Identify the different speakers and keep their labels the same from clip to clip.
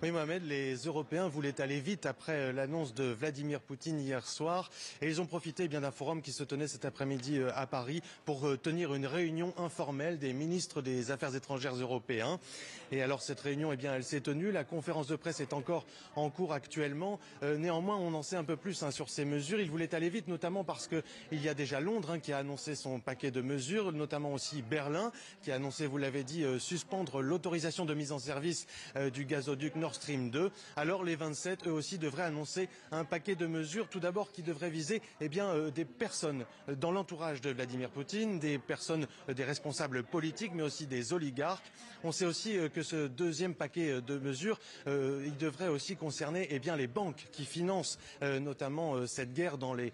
Speaker 1: Oui, Mohamed, les Européens voulaient aller vite après l'annonce de Vladimir Poutine hier soir et ils ont profité d'un forum qui se tenait cet après-midi à Paris pour tenir une réunion informelle des ministres des Affaires étrangères européens. Et alors cette réunion, elle s'est tenue. La conférence de presse est encore en cours actuellement. Néanmoins, on en sait un peu plus sur ces mesures. Ils voulaient aller vite, notamment parce qu'il y a déjà Londres qui a annoncé son paquet de mesures, notamment aussi Berlin qui a annoncé, vous l'avez dit, suspendre l'autorisation de mise en service du gazoduc Nord Stream 2. Alors les 27, eux aussi, devraient annoncer un paquet de mesures, tout d'abord qui devrait viser des personnes dans l'entourage de Vladimir Poutine, des personnes, des responsables politiques, mais aussi des oligarques. On sait aussi que ce deuxième paquet de mesures, il devrait aussi concerner les banques qui financent notamment cette guerre dans les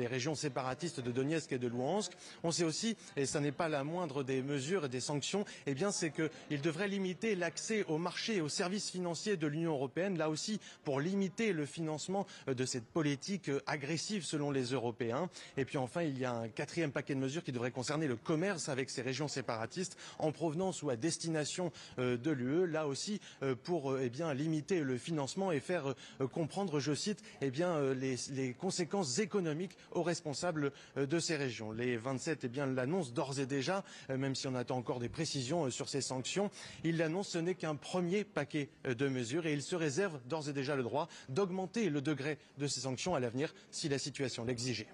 Speaker 1: régions séparatistes de Donetsk et de Louhansk. On sait aussi, et ça n'est pas la moindre des mesures et des sanctions, c'est qu'il devrait limiter l'accès au marché et aux services financiers de l'Union européenne, là aussi pour limiter le financement de cette politique agressive selon les Européens. Et puis enfin, il y a un quatrième paquet de mesures qui devrait concerner le commerce avec ces régions séparatistes en provenance ou à destination de l'UE, là aussi pour limiter le financement et faire comprendre, je cite, les conséquences économiques aux responsables de ces régions. Les 27 l'annoncent d'ores et déjà, même si on attend encore des précisions sur ces sanctions. Ils l'annoncent, ce n'est qu'un premier paquet de mesures et ils se réservent d'ores et déjà le droit d'augmenter le degré de ces sanctions à l'avenir si la situation l'exigeait.